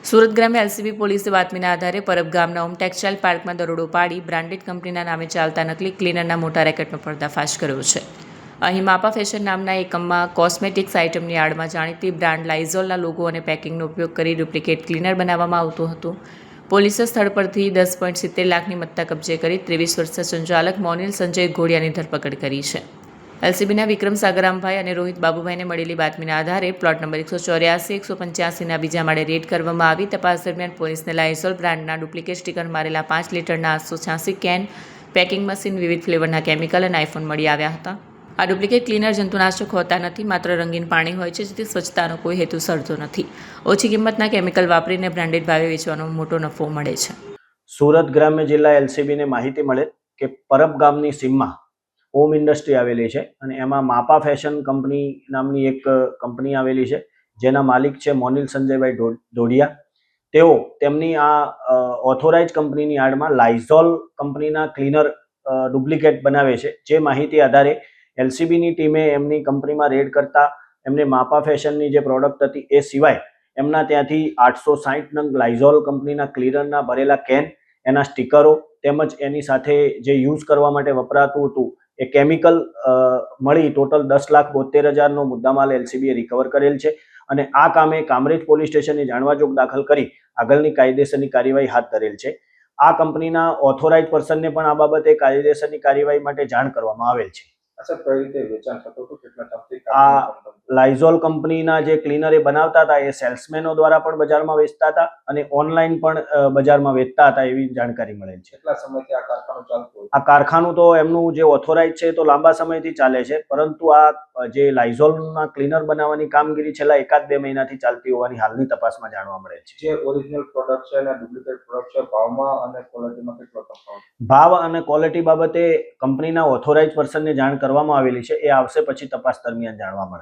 સુરત ગ્રામ્ય એલસીબી પોલીસે બાતમીના આધારે પરબ ગામના ઓમ ટેક્સટાઇલ પાર્કમાં દરોડો પાડી બ્રાન્ડેડ કંપનીના નામે ચાલતા નકલી ક્લીનરના મોટા રેકેટનો પર્દાફાશ કર્યો છે. અહીં માપા ફેશન નામના એકમમાં કોસ્મેટિક્સ આઇટમની આડમાં જાણીતી બ્રાન્ડ લાઇઝોલના લોગો અને પેકિંગનો ઉપયોગ કરી ડુપ્લિકેટ ક્લીનર બનાવવામાં આવતું હતું. પોલીસે સ્થળ પરથી 10.70 લાખની મત્તા કબજે કરી 23 વર્ષીય સંચાલક મોનિલ સંજય ઘોડિયાની ધરપકડ કરી છે. એલસીબીના વિક્રમ સાગરામભાઈ અને રોહિત બાબુભાઈને મળેલી બાતમીના આધારે પ્લોટ નંબર 184-185ના બીજા માળે રેડ કરવામાં આવી. તપાસ દરમિયાન પોલીસને લાઇઝોલ બ્રાન્ડના ડુપ્લિકેટ સ્ટીકર મારેલા 5 લીટરના 886 કેન, પેકિંગ મશીન, વિવિધ ફ્લેવરના કેમિકલ અને આઈફોન મળી આવ્યા હતા. આ ડુપ્લિકેટ ક્લીનર જંતુનાશક હોતા નથી, માત્ર રંગીન પાણી હોય છે, જેથી સ્વચ્છતાનો કોઈ હેતુ સળતો નથી. ઓછી કિંમતના કેમિકલ વાપરીને બ્રાન્ડેડ ભાવે વેચવાનો મોટો નફો મળે છે. સુરત ગ્રામ્ય જિલ્લા એલસીબીને માહિતી મળે કે પરબ ગામની સીમમાં ઓમ ઇન્ડસ્ટ્રી આવેલી છે અને એમાં માપા ફેશન કંપની નામની એક કંપની આવેલી છે, જેના માલિક છે મોનિલ સંજયભાઈ ધોડિયા. તેઓ તેમની આ ઓથોરાઇઝ કંપનીની આડમાં લાઇઝોલ કંપનીના ક્લીનર ડુપ્લિકેટ બનાવે છે. જે માહિતી આધારે એલસીબીની ટીમે એમની કંપનીમાં રેડ કરતા એમને માપા ફેશનની જે પ્રોડક્ટ હતી એ સિવાય એમના ત્યાંથી 860 નંગ લાઇઝોલ કંપનીના ક્લીનરના ભરેલા કેન, એના સ્ટીકરો તેમજ એની સાથે જે યુઝ કરવા માટે વપરાતું હતું એ કેમિકલ મળી ટોટલ 10,72,000નો મુદ્દામાલ એલસીબીએ રિકવર કરેલ છે. અને આ કામે કામરેજ પોલીસ સ્ટેશનની જાણવાજોગ દાખલ કરી આગળની કાયદેસરની કાર્યવાહી હાથ ધરેલ છે. આ કંપનીના ઓથોરાઇઝ પર્સનને પણ આ બાબતે કાયદેસરની કાર્યવાહી માટે જાણ કરવામાં આવેલ છે. આ લાઇઝોલ કંપનીના જે ક્લીનર એ બનાવતા હતા એ સેલ્સમેનો દ્વારા પણ બજારમાં વેચતા હતા અને ઓનલાઈન પણ બજારમાં વેચતા હતા એવી જાણકારી મળેલ છે. કેટલા સમયથી આ કારખાનું ચાલતું હોય? આ કારખાનું તો એમનું જે ઓથોરાઇઝ છે તો લાંબા સમયથી ચાલે છે, પરંતુ આ જે લાઇઝોલના ક્લીનર બનાવવાની કામગીરી છેલ્લા 1-2 મહિનાથી ચાલતી હોવાની હાલની તપાસમાં જાણવા મળે છે. જે ઓરિજિનલ પ્રોડક્ટ છે અને ડુપ્લિકેટ પ્રોડક્ટ છે, ભાવમાં અને ક્વોલિટીમાં કેટલો તફાવત? ભાવ અને ક્વોલિટી બાબતે કંપનીના ઓથોરાઇઝ પર્સનને જાણ કરવામાં આવેલી છે. એ આવશે પછી તપાસ દરમિયાન જાણવા મળશે.